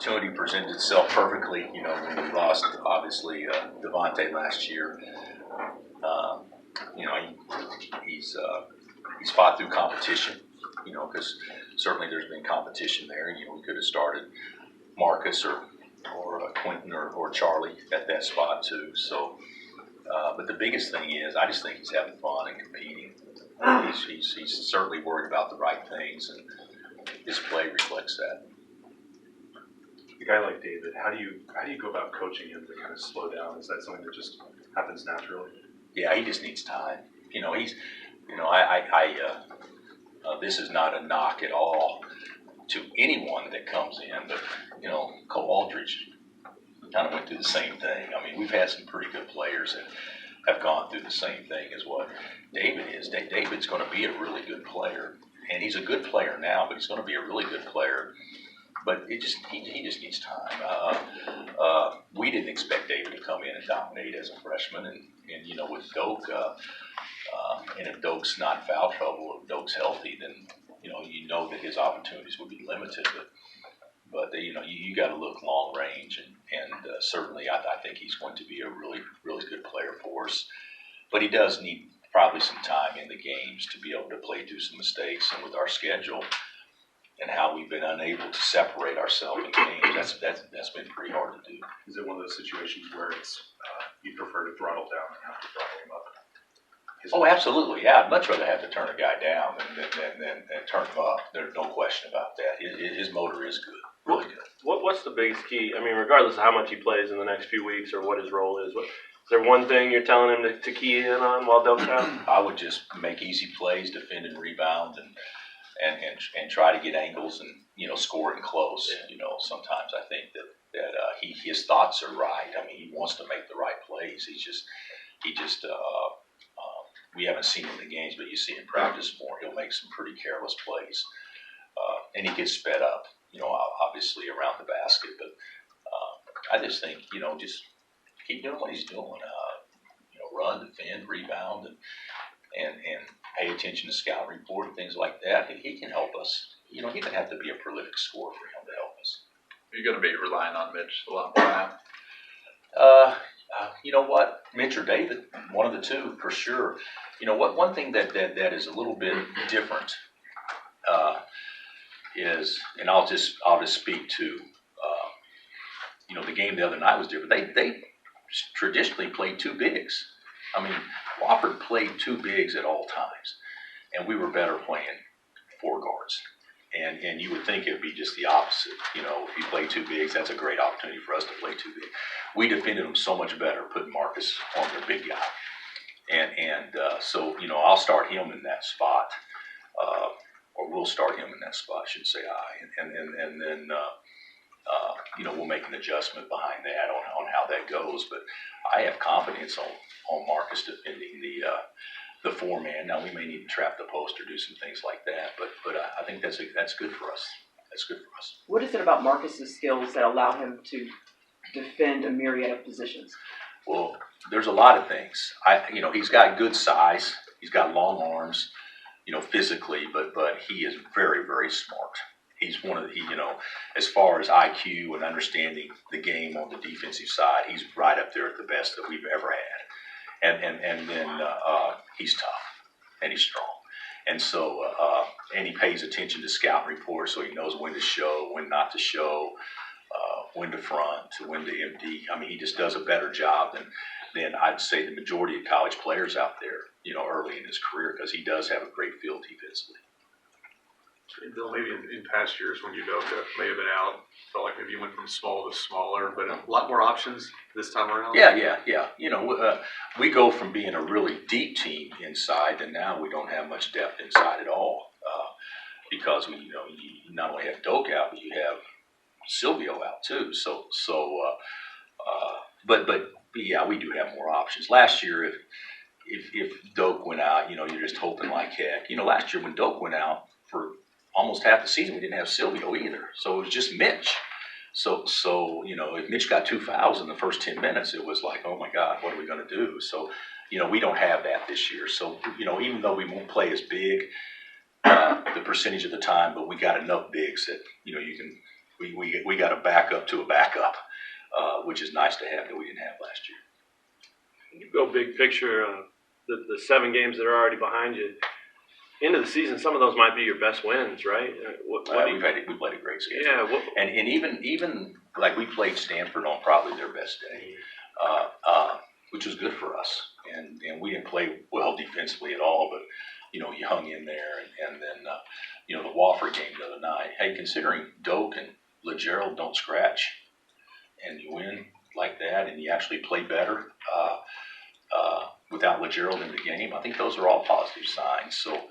opportunity presented itself perfectly. When we lost, obviously, Devontae last year. You know, he's fought through competition. Because certainly there's been competition there. We could have started Marcus or Quentin or Charlie at that spot too. So, but the biggest thing is, I just think he's having fun and competing. He's certainly worried about the right things, and his play reflects that. A guy like David, how do you go about coaching him to kind of slow down? Is that something that just happens naturally? Yeah, he just needs time. This is not a knock at all to anyone that comes in, but Cole Aldridge kind of went through the same thing. I mean, we've had some pretty good players that have gone through the same thing as what David is. David's going to be a really good player, and he's a good player now, but he's going to be a really good player. But he just needs time. We didn't expect David to come in and dominate as a freshman, and with Doak, and if Doak's not foul trouble, if Doak's healthy, then that his opportunities would be limited. But you got to look long range, and certainly I think he's going to be a really really good player for us. But he does need probably some time in the games to be able to play through some mistakes, and with our schedule and how we've been unable to separate ourselves in games, that's been pretty hard to do. Is it one of those situations where it's you prefer to throttle down than have to throttle him up? Oh, absolutely. Yeah, I'd much rather have to turn a guy down than turn him up. There's no question about that. His motor is good, really good. What's the biggest key? I mean, regardless of how much he plays in the next few weeks or what his role is, is there one thing you're telling him to key in on while Doak's out? I would just make easy plays, defend and rebound, and try to get angles and score it close. Yeah. Sometimes I think that his thoughts are right. I mean, he wants to make the right plays. He just we haven't seen him in the games, but you see him practice more. He'll make some pretty careless plays, and he gets sped up. Obviously around the basket, but I just think just keep doing what he's doing. Run, defend, rebound, and pay attention to scout report and things like that. He can help us. He doesn't have to be a prolific scorer for him to help us. Are you going to be relying on Mitch a lot more now? You know what? Mitch or David, one of the two for sure. One thing that is a little bit different is, and I'll just speak to the game the other night was different. They traditionally played two bigs. I mean, Wofford played two bigs at all times, and we were better playing four guards. And you would think it would be just the opposite. If you play two bigs, that's a great opportunity for us to play two bigs. We defended them so much better, putting Marcus on their big guy. So I'll start him in that spot, or we'll start him in that spot, I should say I. And then we'll make an adjustment behind that on how that goes. But I have confidence on Marcus defending the four-man. Now, we may need to trap the post or do some things like that, but I think that's good for us. That's good for us. What is it about Marcus's skills that allow him to defend a myriad of positions? Well, there's a lot of things. He's got good size. He's got long arms, physically, but he is very, very smart. He's one of the, as far as IQ and understanding the game on the defensive side, he's right up there at the best that we've ever had. And then he's tough and he's strong. And so, and he pays attention to scout reports, so he knows when to show, when not to show, when to front, when to empty. I mean, he just does a better job than I'd say the majority of college players out there, early in his career, because he does have a great feel defensively. Bill, maybe in past years when Udoka may have been out, felt like maybe you went from small to smaller, but a lot more options this time around? Yeah. We go from being a really deep team inside, and now we don't have much depth inside at all, because you not only have Doak out, but you have Silvio out too. But yeah, we do have more options. Last year, if Doak went out, you're just hoping like heck. Last year when Doak went out for almost half the season, we didn't have Silvio either. So it was just Mitch. So if Mitch got 2 fouls in the first 10 minutes, it was like, oh my God, what are we going to do? So, we don't have that this year. So, even though we won't play as big the percentage of the time, but we got enough bigs that, we we got a backup to a backup, which is nice to have that we didn't have last year. You go big picture, the 7 games that are already behind you. Into the season, some of those might be your best wins, right? We played a great schedule. Yeah. And even like we played Stanford on probably their best day, which was good for us. And we didn't play well defensively at all, but you hung in there. And then the Wofford game the other night. Hey, considering Doak and LeGerald don't scratch, and you win like that, and you actually play better without LeGerald in the game, I think those are all positive signs. So.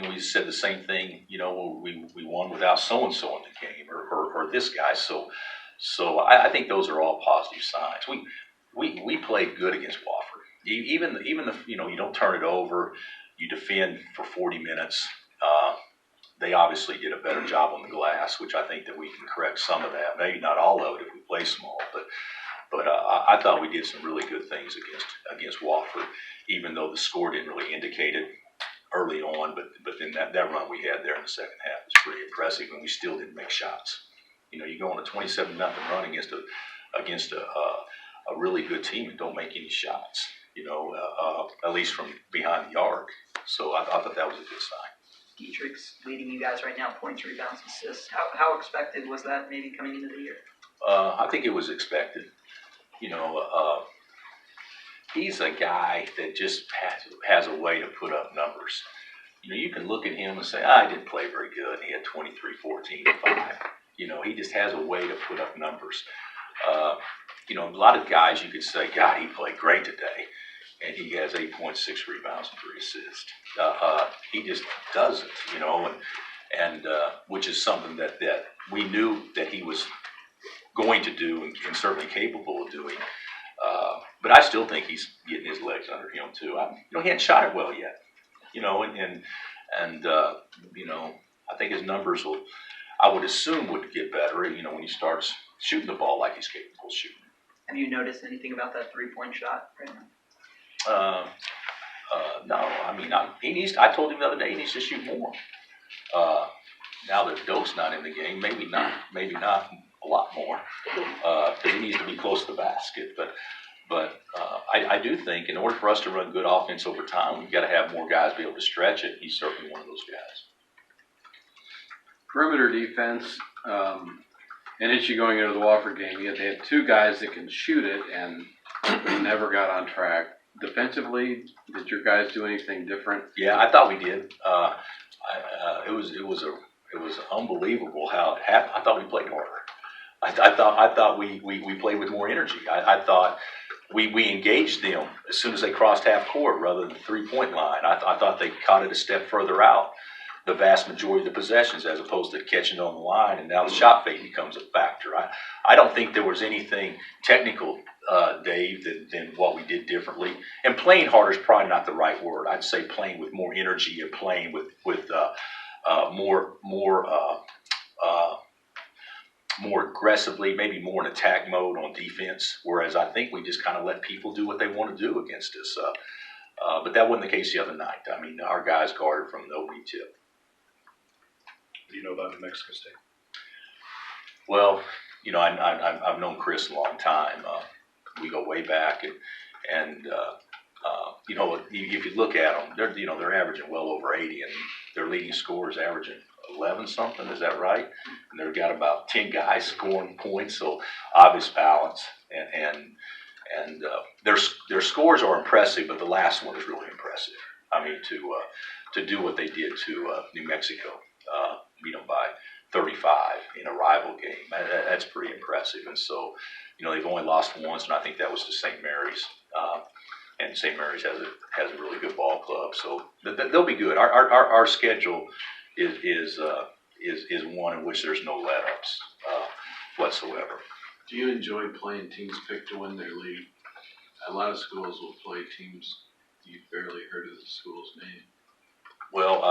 We said the same thing, we won without so-and-so in the game or this guy. So I think those are all positive signs. We played good against Wofford. Even the, you don't turn it over, you defend for 40 minutes. They obviously did a better job on the glass, which I think that we can correct some of that. Maybe not all of it if we play small, but I thought we did some really good things against Wofford, even though the score didn't really indicate it early on, but then that run we had there in the second half was pretty impressive, and we still didn't make shots. You go on a 27-0 run against a really good team and don't make any shots. At least from behind the arc. So I thought that was a good sign. Dietrich's leading you guys right now, points, rebounds, assists. How expected was that maybe coming into the year? I think it was expected. He's a guy that just has a way to put up numbers. You can look at him and say, I didn't play very good. He had 23, 14, and 5. He just has a way to put up numbers. A lot of guys you could say, God, he played great today. And he has 8.6 rebounds and 3 assists. He just doesn't, and which is something that we knew that he was going to do and certainly capable of doing. But I still think he's getting his legs under him too. He hadn't shot it well yet, and I think his numbers I would assume would get better, when he starts shooting the ball like he's capable of shooting. Have you noticed anything about that 3-point shot right now? No, I told him the other day he needs to shoot more. Now that Doak's not in the game, maybe not a lot more, because he needs to be close to the basket. But I do think in order for us to run good offense over time, we've got to have more guys be able to stretch it. He's certainly one of those guys. Perimeter defense, an issue going into the Wofford game. Yet they had 2 guys that can shoot it, and they never got on track. Defensively, did your guys do anything different? Yeah, I thought we did. It was unbelievable how it happened. I thought we played harder. I thought we played with more energy. I thought we engaged them as soon as they crossed half court rather than the 3-point line. I thought they caught it a step further out the vast majority of the possessions as opposed to catching it on the line, and now the shot fake becomes a factor. I don't think there was anything technical, Dave, than what we did differently. And playing harder is probably not the right word. I'd say playing with more energy and playing with more aggressively, maybe more in attack mode on defense, whereas I think we just kind of let people do what they want to do against us. But that wasn't the case the other night. Our guys guarded from the opening tip. What do you know about New Mexico State? Well, I've known Chris a long time. We go way back, and if you look at them, they're averaging well over 80, and their leading scorer is averaging 11 something. Is that right? And they've got about 10 guys scoring points, so obvious balance, and their scores are impressive, but the last one is really impressive. To do what they did to New Mexico, by 35 in a rival game, that's pretty impressive. And so, they've only lost once, and I think that was to St. Mary's. And St. Mary's has a really good ball club, so they'll be good. Our schedule is one in which there's no let-ups whatsoever. Do you enjoy playing teams picked to win their league? A lot of schools will play teams you've barely heard of the school's name. Well,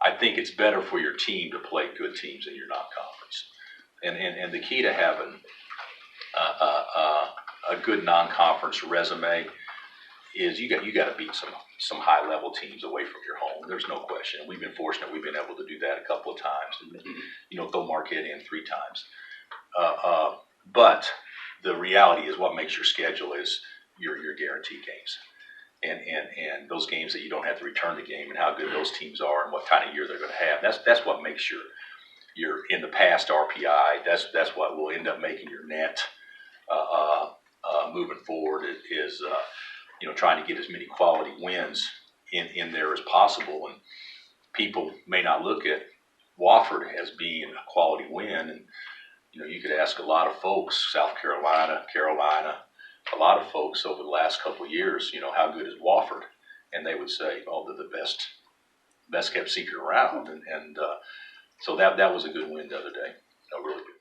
I think it's better for your team to play good teams in your non-conference, and the key to having a good non-conference resume is you got to beat some some high level teams away from your home. There's no question. We've been fortunate. We've been able to do that a couple of times. And, throw Marquette in 3 times. But the reality is, what makes your schedule is your guaranteed games. And those games that you don't have to return the game, and how good those teams are, and what kind of year they're going to have. That's what makes your in the past RPI. That's what will end up making your net moving forward. Is trying to get as many quality wins in there as possible. And people may not look at Wofford as being a quality win. And you could ask a lot of folks, South Carolina, a lot of folks over the last couple of years, how good is Wofford? And they would say, oh, they're the best kept secret around. And so that was a good win the other day, a really good